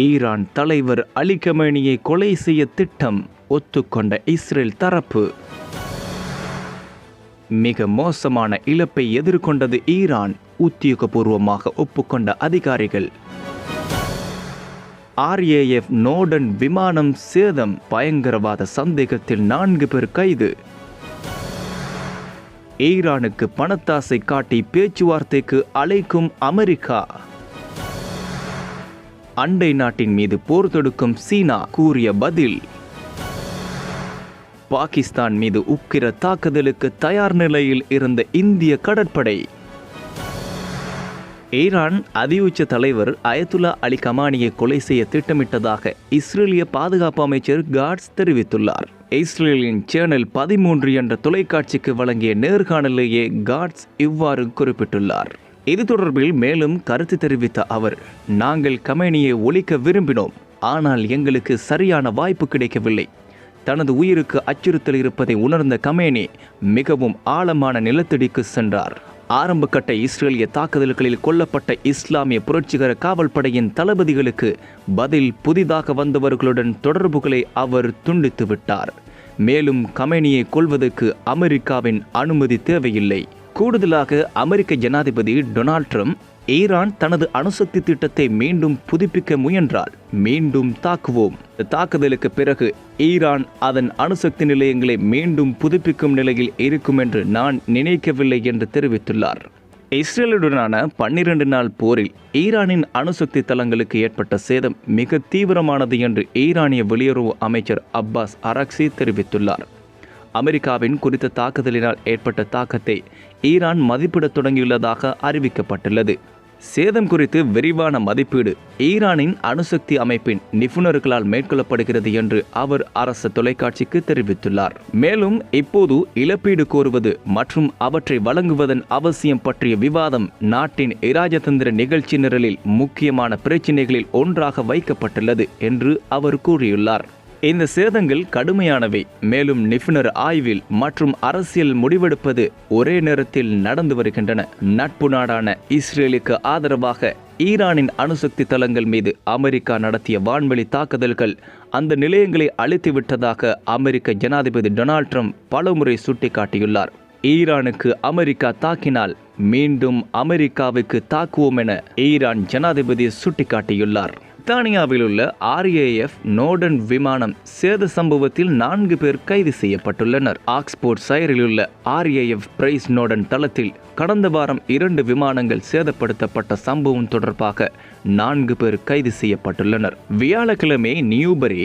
Iran தலைவர் அலி கமேனியை கொலை செய்ய திட்டம் ஒத்துக்கொண்ட இஸ்ரேல் தரப்பு. மிக மோசமான இழப்பை எதிர்கொண்டது ஈரான், உத்தியோகபூர்வமாக ஒப்புக்கொண்ட அதிகாரிகள். RAF நோர்டன் விமானம் சேதம், பயங்கரவாத சந்தேகத்தில் 4 பேர் கைது. ஈரானுக்கு பணத்தாசை காட்டி பேச்சுவார்த்தைக்கு அழைக்கும் அமெரிக்கா. அண்டை நாட்டின் மீது போர் தொடுக்கும் சீனா கூறிய பதில். பாகிஸ்தான் மீது உக்கிர தாக்குதலுக்கு தயார் நிலையில் இருந்த இந்திய கடற்படை. ஈரான் அதிஉச்ச தலைவர் அயத்துல்லா அலி கமானியை கொலை செய்ய திட்டமிட்டதாக இஸ்ரேலிய பாதுகாப்பு அமைச்சர் காட்ஸ் தெரிவித்துள்ளார். இஸ்ரேலின் சேனல் 13 என்ற தொலைக்காட்சிக்கு வழங்கிய நேர்காணலிலேயே காட்ஸ் இவ்வாறு குறிப்பிட்டுள்ளார். இது தொடர்பில் மேலும் கருத்து தெரிவித்த அவர், நாங்கள் கமேனியை ஒழிக்க விரும்பினோம், ஆனால் எங்களுக்கு சரியான வாய்ப்பு கிடைக்கவில்லை. தனது உயிருக்கு அச்சுறுத்தல் இருப்பதை உணர்ந்த கமேனி மிகவும் ஆழமான நிலத்தடிக்கு சென்றார். ஆரம்பகட்ட இஸ்ரேலிய தாக்குதல்களில் கொல்லப்பட்ட இஸ்லாமிய புரட்சிகர காவல் படையின் தளபதிகளுக்கு பதில் புதிதாக வந்தவர்களுடன் தொடர்புகளை அவர் துண்டித்து விட்டார். மேலும் கமேனியை கொல்வதற்கு அமெரிக்காவின் அனுமதி தேவையில்லை. கூடுதலாக அமெரிக்க ஜனாதிபதி டொனால்ட் ட்ரம்ப், ஈரான் தனது அணுசக்தி திட்டத்தை மீண்டும் புதுப்பிக்க முயன்றால் மீண்டும் தாக்குவோம். தாக்குதலுக்கு பிறகு ஈரான் அதன் அணுசக்தி நிலையங்களை மீண்டும் புதுப்பிக்கும் நிலையில் இருக்கும் என்று நான் நினைக்கவில்லை என்று தெரிவித்துள்ளார். இஸ்ரேலுடனான 12 நாள் போரில் ஈரானின் அணுசக்தி தளங்களுக்கு ஏற்பட்ட சேதம் மிக தீவிரமானது என்று ஈரானிய வெளியுறவு அமைச்சர் அப்பாஸ் அரக்சி தெரிவித்துள்ளார். அமெரிக்காவின் குறித்த தாக்குதலினால் ஏற்பட்ட தாக்கத்தை ஈரான் மதிப்பிடத் தொடங்கியுள்ளதாக அறிவிக்கப்பட்டுள்ளது. சேதம் குறித்து விரிவான மதிப்பீடு ஈரானின் அணுசக்தி அமைப்பின் நிபுணர்களால் மேற்கொள்ளப்படுகிறது என்று அவர் அரசு தொலைக்காட்சிக்கு தெரிவித்துள்ளார். மேலும் இப்போது இழப்பீடு கோருவது மற்றும் அவற்றை வழங்குவதன் அவசியம் பற்றிய விவாதம் நாட்டின் இராஜதந்திர நிகழ்ச்சி நிரலில் முக்கியமான பிரச்சினைகளில் ஒன்றாக வைக்கப்பட்டுள்ளது என்று அவர் கூறியுள்ளார். இந்த சேதங்கள் கடுமையானவை, மேலும் நிபுணர் ஆய்வில் மற்றும் அரசியல் முடிவெடுப்பது ஒரே நேரத்தில் நடந்து வருகின்றன. நட்பு நாடான இஸ்ரேலுக்கு ஆதரவாக ஈரானின் அணுசக்தி தளங்கள் மீது அமெரிக்கா நடத்திய வான்வெளி தாக்குதல்கள் அந்த நிலையங்களை அழித்துவிட்டதாக அமெரிக்க ஜனாதிபதி டொனால்ட் ட்ரம்ப் பலமுறை சுட்டிக்காட்டியுள்ளார். ஈரானுக்கு அமெரிக்கா தாக்கினால் மீண்டும் அமெரிக்காவுக்கு தாக்குவோம் என ஈரான் ஜனாதிபதி சுட்டிக்காட்டியுள்ளார். பிரித்தானியாவில் உள்ள RAF நோர்டன் விமானம் சேத சம்பவத்தில் 4 பேர் கைது செய்யப்பட்டுள்ளனர். ஆக்ஸ்போர்ட் ஷைரில் உள்ள RAF பிரைஸ் நோர்டன் தளத்தில் கடந்த வாரம் 2 விமானங்கள் சேதப்படுத்தப்பட்ட சம்பவம் தொடர்பாக 4 பேர் கைது செய்யப்பட்டுள்ளனர். வியாழக்கிழமை நியூபரி,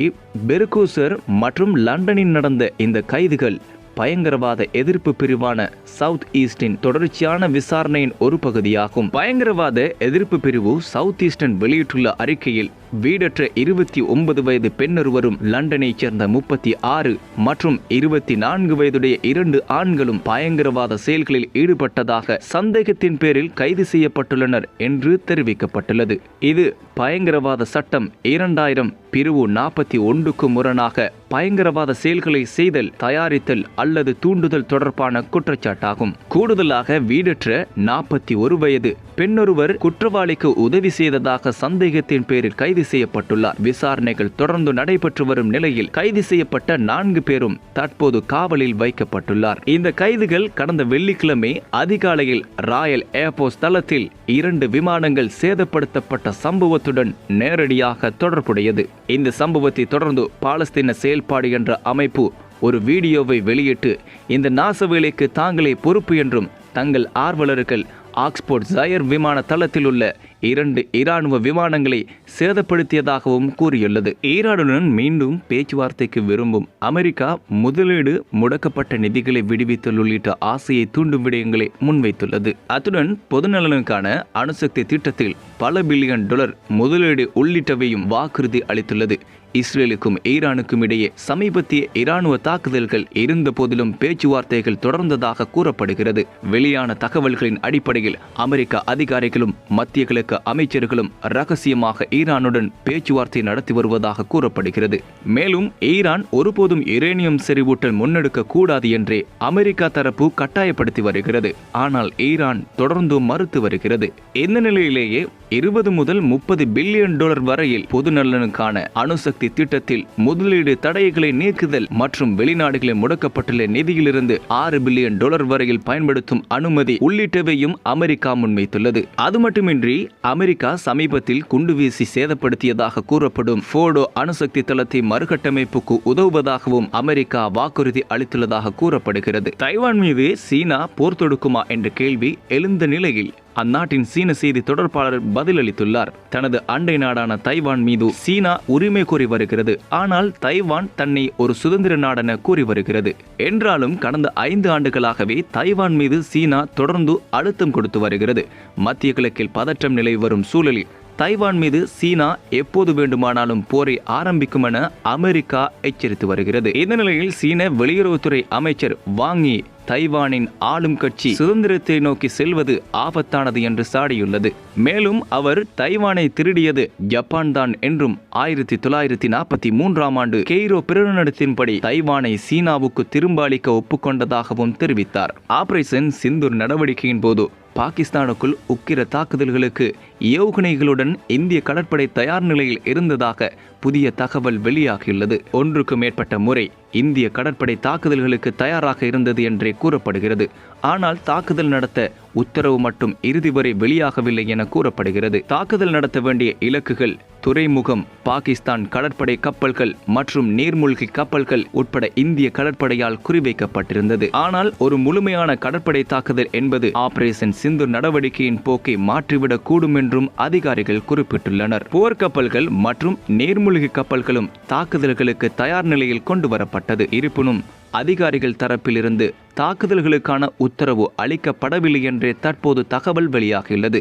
பெர்கூசர் மற்றும் லண்டனில் நடந்த இந்த கைதுகள் பயங்கரவாத எதிர்ப்பு பிரிவான சவுத் ஈஸ்டின் தொடர்ச்சியான விசாரணையின் ஒரு பகுதியாகும். பயங்கரவாத எதிர்ப்பு பிரிவு சவுத் ஈஸ்டன் வெளியிட்டுள்ள அறிக்கையில், வீடற்ற 29 வயது பெண்ணொருவரும் லண்டனைச் சேர்ந்த 36 மற்றும் 24 வயதுடைய 2 ஆண்களும் பயங்கரவாத செயல்களில் ஈடுபட்டதாக சந்தேகத்தின் பேரில் கைது செய்யப்பட்டுள்ளனர் என்று தெரிவிக்கப்பட்டுள்ளது. இது பயங்கரவாத சட்டம் 2000 பிரிவு 41க்கு முரணாக பயங்கரவாத செயல்களை செய்தல், தயாரித்தல் அல்லது தூண்டுதல் தொடர்பான குற்றச்சாட்டாகும். கூடுதலாக வீடற்ற 41 வயது பெண்ணொருவர் குற்றவாளிக்கு உதவி செய்ததாக சந்தேகத்தின் பேரில் கைது செய்யப்பட்டுள்ளார். விசாரணைகள் தொடர்ந்து நடைபெற்று வரும் நிலையில் கைது செய்யப்பட்ட 4 பேரும் தற்போது காவலில் வைக்கப்பட்டுள்ளார். இந்த கைதுகள் கடந்த வெள்ளிக்கிழமை அதிகாலையில் ராயல் ஏர்போர்ட் தளத்தில் 2 விமானங்கள் சேதப்படுத்தப்பட்ட சம்பவத்துடன் நேரடியாக தொடர்புடையது. இந்த சம்பவத்தை தொடர்ந்து பாலஸ்தீன செயல்பாடு என்ற அமைப்பு ஒரு வீடியோவை வெளியிட்டு, இந்த நாசவேலைக்கு தாங்களே பொறுப்பு என்றும் தங்கள் ஆர்வலர்கள் ஆக்ஸ்போர்ட் ஷைர் விமான தளத்தில் உள்ள 2 இராணுவ விமானங்களை சேதப்படுத்தியதாகவும் கூறியுள்ளது. ஈரானுடன் மீண்டும் பேச்சுவார்த்தைக்கு விரும்பும் அமெரிக்கா முதலீடு, முடக்கப்பட்ட நிதிகளை விடுவித்தல் உள்ளிட்ட ஆசையை தூண்டும் விடயங்களை முன்வைத்துள்ளது. அத்துடன் பொதுநலனுக்கான அணுசக்தி திட்டத்தில் பல பில்லியன் டாலர் முதலீடு உள்ளிட்டவையும் வாக்குறுதி அளித்துள்ளது. இஸ்ரேலுக்கும் ஈரானுக்கும் இடையே சமீபத்திய இராணுவ தாக்குதல்கள் இருந்த போதிலும் பேச்சுவார்த்தைகள் தொடர்ந்ததாக கூறப்படுகிறது. வெளியான தகவல்களின் அடிப்படையில் அமெரிக்க அதிகாரிகளும் மத்திய கிழக்கு அமைச்சர்களும் ரகசியமாக ஈரானுடன் பேச்சுவார்த்தை நடத்தி வருவதாக கூறப்படுகிறது. மேலும் ஈரான் ஒருபோதும் யுரேனியம் செறிவூட்டல் முன்னெடுக்க கூடாது என்றே அமெரிக்கா தரப்பு கட்டாயப்படுத்தி வருகிறது. ஆனால் ஈரான் தொடர்ந்து மறுத்து வருகிறது. இந்த நிலையிலேயே 20 முதல் 30 பில்லியன் டாலர் வரையில் பொது நலனுக்கான அணுசக்தி திட்டத்தில் முதலீடு தடைகளை நீக்குதல் மற்றும் வெளிநாடுகளில் முடக்கப்பட்டுள்ள நிதியிலிருந்து 6 பில்லியன் டாலர் வரையில் பயன்படுத்தும் அனுமதி உள்ளிட்டவையும் அமெரிக்கா முன்வைத்துள்ளது. அது மட்டுமின்றி அமெரிக்கா சமீபத்தில் குண்டு வீசி சேதப்படுத்தியதாக கூறப்படும் ஃபோர்டோ அணுசக்தி தளத்தை மறுகட்டமைப்புக்கு உதவுவதாகவும் அமெரிக்கா வாக்குறுதி அளித்துள்ளதாக கூறப்படுகிறது. தைவான் மீது சீனா போர் தொடுக்குமா என்ற கேள்வி எழுந்த நிலையில் அந்நாட்டின் சீன செய்தி தொடர்பாளர் பதிலளித்துள்ளார். தனது அண்டை நாடான தைவான் மீது சீனா உரிமை கோரி வருகிறது. ஆனால் தைவான் தன்னை ஒரு சுதந்திர நாடென கூறி வருகிறது. என்றாலும் கடந்த 5 ஆண்டுகளாகவே தைவான் மீது சீனா தொடர்ந்து அழுத்தம் கொடுத்து வருகிறது. மத்திய கிழக்கில் பதற்றம் நிலவி வரும் சூழலில் தைவான் மீது சீனா எப்போது வேண்டுமானாலும் போரை ஆரம்பிக்கும் என அமெரிக்கா எச்சரித்து வருகிறது. இந்த நிலையில் சீன வெளியுறவுத்துறை அமைச்சர் வாங் யி தைவானின் ஆளும் கட்சி சுதந்திரத்தை நோக்கி செல்வது ஆபத்தானது என்று சாடியுள்ளது. மேலும் அவர் தைவானை திருடியது ஜப்பான் தான் என்றும் 1943ஆம் ஆண்டு கெய்ரோ பிரகடனத்தின்படி தைவானை சீனாவுக்கு திரும்ப அளிக்க ஒப்புக்கொண்டதாகவும் தெரிவித்தார். ஆபரேஷன் சிந்தூர் நடவடிக்கையின் போது பாகிஸ்தானுக்குள் உக்கிர தாக்குதல்களுக்கு ஏவுகணைகளுடன் இந்திய கடற்படை தயார் நிலையில் இருந்ததாக புதிய தகவல் வெளியாகியுள்ளது. 1க்கு மேற்பட்ட முறை இந்திய கடற்படை தாக்குதல்களுக்கு தயாராக இருந்தது என்றே கூறப்படுகிறது. ஆனால் தாக்குதல் நடத்த உத்தரவு மட்டும் இறுதி வரை வெளியாகவில்லை என கூறப்படுகிறது. தாக்குதல் நடத்த வேண்டிய இலக்குகள் துறைமுகம், பாகிஸ்தான் கடற்படை கப்பல்கள் மற்றும் நீர்மூழ்கி கப்பல்கள் உட்பட இந்திய கடற்படையால் குறிவைக்கப்பட்டிருந்தது. ஆனால் ஒரு முழுமையான கடற்படை தாக்குதல் என்பது ஆபரேஷன் சிந்தூர் நடவடிக்கையின் போக்கை மாற்றிவிடக் கூடும் என்றும் அதிகாரிகள் குறிப்பிட்டுள்ளனர். போர்க்கப்பல்கள் மற்றும் நீர்மூழ்கி கப்பல்களும் தாக்குதல்களுக்கு தயார் நிலையில் கொண்டு வரப்பட்டது. இருப்பினும் அதிகாரிகள் தரப்பிலிருந்து தாக்குதல்களுக்கான உத்தரவு அளிக்கப்படவில்லை என்றே தற்போது தகவல் வெளியாகியுள்ளது.